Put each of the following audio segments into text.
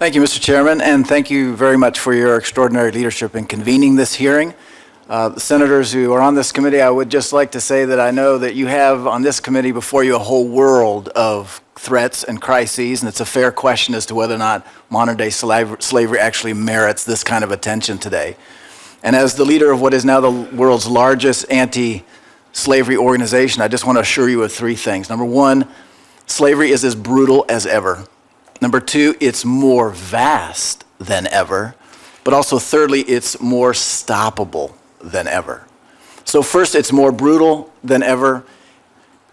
Thank you, Mr. Chairman, and thank you very much for your extraordinary leadership in convening this hearing. The senators who are on this committee, I would just like to say that I know that you have on this committee before you a whole world of threats and crises, and it's a fair question as to whether or not modern-day slavery actually merits this kind of attention today. And as the leader of what is now the world's largest anti-slavery organization, I just want to assure you of three things. Number one, slavery is as brutal as ever. Number two, it's more vast than ever. But also thirdly, it's more stoppable than ever. So first, it's more brutal than ever,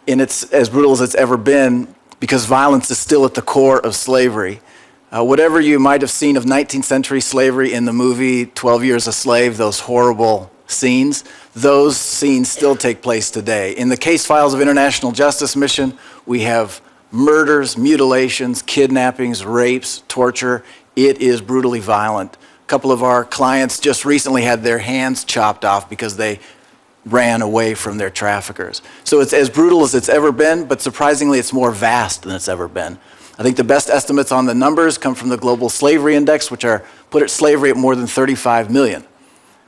and it's as brutal as it's ever been because violence is still at the core of slavery. Whatever you might have seen of 19th century slavery in the movie 12 Years a Slave, those horrible scenes, those scenes still take place today. In the case files of International Justice Mission, we have murders, mutilations, kidnappings, rapes, torture. It is brutally violent. A couple of our clients just recently had their hands chopped off because they ran away from their traffickers. So it's as brutal as it's ever been, but surprisingly, it's more vast than it's ever been. I think the best estimates on the numbers come from the Global Slavery Index, which put at slavery at more than 35 million,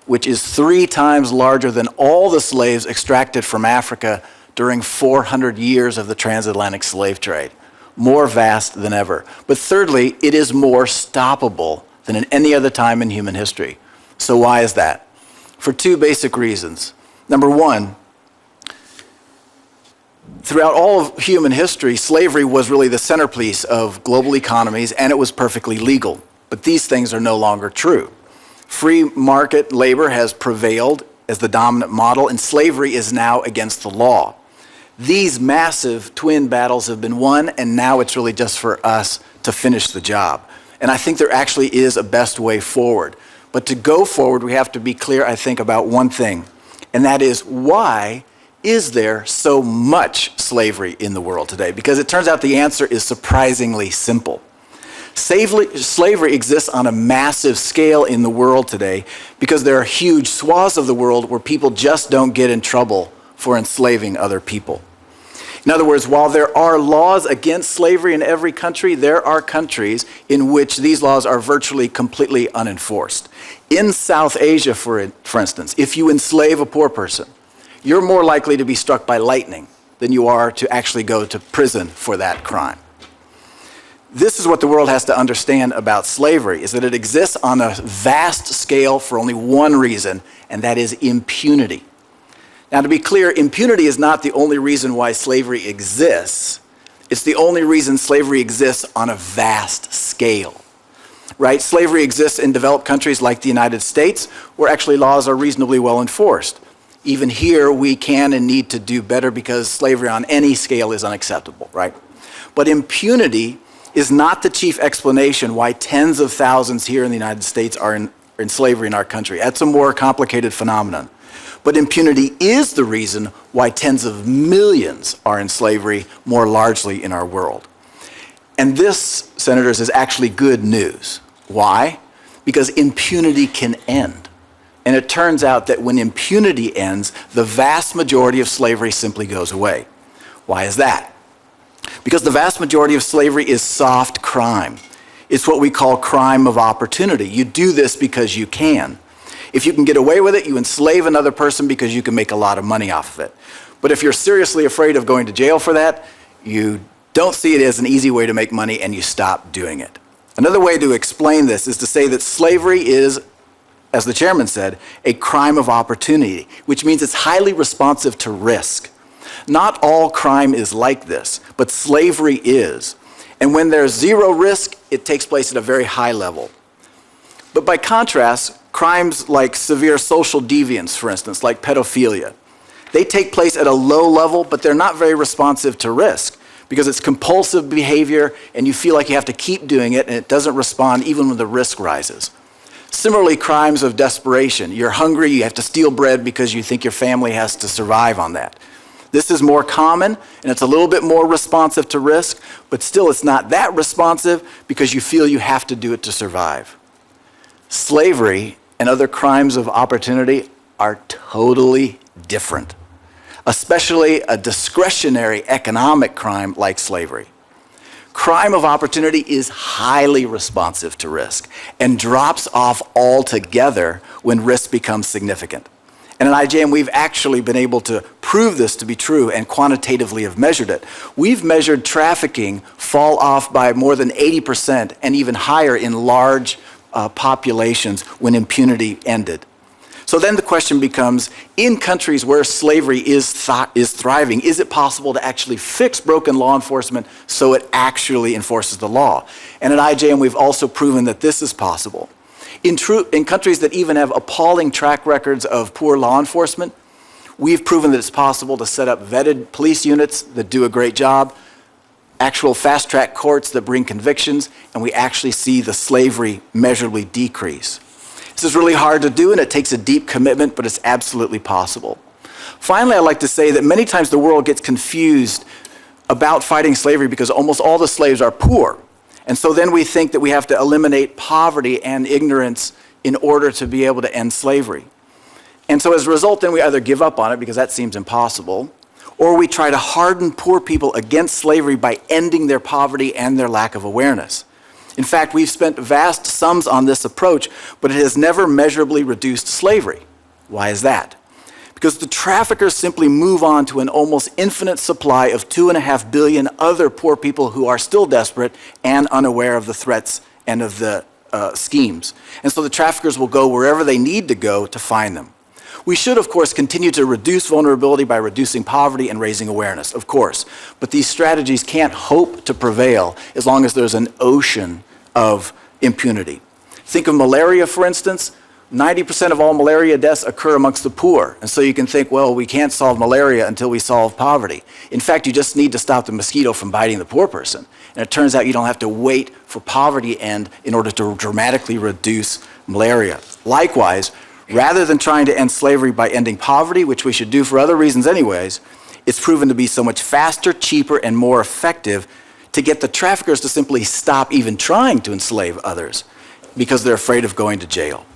which is 3 times larger than all the slaves extracted from Africa during 400 years of the transatlantic slave trade. More vast than ever. But thirdly, it is more stoppable than in any other time in human history. So why is that? For 2 basic reasons. Number one, throughout all of human history, slavery was really the centerpiece of global economies, and it was perfectly legal. But these things are no longer true. Free market labor has prevailed as the dominant model, and slavery is now against the law. These massive twin battles have been won, and now it's really just for us to finish the job. And I think there actually is a best way forward. But to go forward, we have to be clear, I think, about one thing, and that is, why is there so much slavery in the world today? Because it turns out the answer is surprisingly simple. Slavery exists on a massive scale in the world today because there are huge swaths of the world where people just don't get in trouble for enslaving other people. In other words, while there are laws against slavery in every country, there are countries in which these laws are virtually completely unenforced. In South Asia, for instance, if you enslave a poor person, you're more likely to be struck by lightning than you are to actually go to prison for that crime. This is what the world has to understand about slavery, is that it exists on a vast scale for only one reason, and that is impunity. Now, to be clear, impunity is not the only reason why slavery exists. It's the only reason slavery exists on a vast scale, right? Slavery exists in developed countries like the United States, where actually laws are reasonably well enforced. Even here, we can and need to do better because slavery on any scale is unacceptable, right? But impunity is not the chief explanation why tens of thousands here in the United States are in slavery in our country. That's a more complicated phenomenon. But impunity is the reason why tens of millions are in slavery more largely in our world. And this, senators, is actually good news. Why? Because impunity can end. And it turns out that when impunity ends, the vast majority of slavery simply goes away. Why is that? Because the vast majority of slavery is soft crime. It's what we call crime of opportunity. You do this because you can. If you can get away with it, you enslave another person because you can make a lot of money off of it. But if you're seriously afraid of going to jail for that, you don't see it as an easy way to make money and you stop doing it. Another way to explain this is to say that slavery is, as the chairman said, a crime of opportunity, which means it's highly responsive to risk. Not all crime is like this, but slavery is. And when there's zero risk, it takes place at a very high level. But by contrast, crimes like severe social deviance, for instance, like pedophilia, they take place at a low level, but they're not very responsive to risk because it's compulsive behavior and you feel like you have to keep doing it and it doesn't respond even when the risk rises. Similarly, crimes of desperation. You're hungry, you have to steal bread because you think your family has to survive on that. This is more common and it's a little bit more responsive to risk, but still it's not that responsive because you feel you have to do it to survive. Slavery and other crimes of opportunity are totally different, especially a discretionary economic crime like slavery. Crime of opportunity is highly responsive to risk and drops off altogether when risk becomes significant. And in IJM, we've actually been able to prove this to be true and quantitatively have measured it. We've measured trafficking fall off by more than 80% and even higher in large populations when impunity ended. So then the question becomes, in countries where slavery is thriving, is it possible to actually fix broken law enforcement so it actually enforces the law? And at IJM, we've also proven that this is possible. In countries that even have appalling track records of poor law enforcement, we've proven that it's possible to set up vetted police units that do a great job, actual fast-track courts that bring convictions, and we actually see the slavery measurably decrease. This is really hard to do, and it takes a deep commitment, but it's absolutely possible. Finally, I'd like to say that many times the world gets confused about fighting slavery because almost all the slaves are poor. And so then we think that we have to eliminate poverty and ignorance in order to be able to end slavery. And so as a result, then we either give up on it because that seems impossible, or we try to harden poor people against slavery by ending their poverty and their lack of awareness. In fact, we've spent vast sums on this approach, but it has never measurably reduced slavery. Why is that? Because the traffickers simply move on to an almost infinite supply of 2.5 billion other poor people who are still desperate and unaware of the threats and of the schemes. And so the traffickers will go wherever they need to go to find them. We should, of course, continue to reduce vulnerability by reducing poverty and raising awareness, of course. But these strategies can't hope to prevail as long as there's an ocean of impunity. Think of malaria, for instance. 90% of all malaria deaths occur amongst the poor. And so you can think, well, we can't solve malaria until we solve poverty. In fact, you just need to stop the mosquito from biting the poor person. And it turns out you don't have to wait for poverty to end in order to dramatically reduce malaria. Likewise, rather than trying to end slavery by ending poverty, which we should do for other reasons anyways, it's proven to be so much faster, cheaper, and more effective to get the traffickers to simply stop even trying to enslave others because they're afraid of going to jail.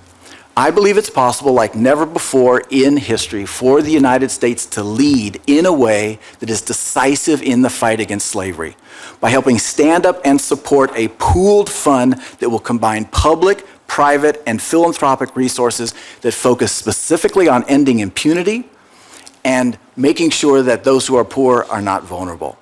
I believe it's possible, like never before in history, for the United States to lead in a way that is decisive in the fight against slavery by helping stand up and support a pooled fund that will combine public, private, and philanthropic resources that focus specifically on ending impunity and making sure that those who are poor are not vulnerable.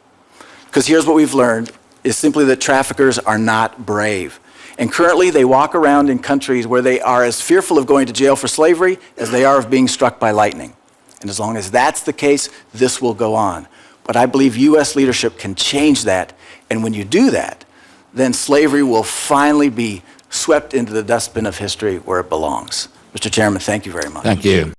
Because here's what we've learned, is simply that traffickers are not brave. And currently they walk around in countries where they are as fearful of going to jail for slavery as they are of being struck by lightning. And as long as that's the case, this will go on. But I believe U.S. leadership can change that. And when you do that, then slavery will finally be swept into the dustbin of history where it belongs. Mr. Chairman, thank you very much. Thank you.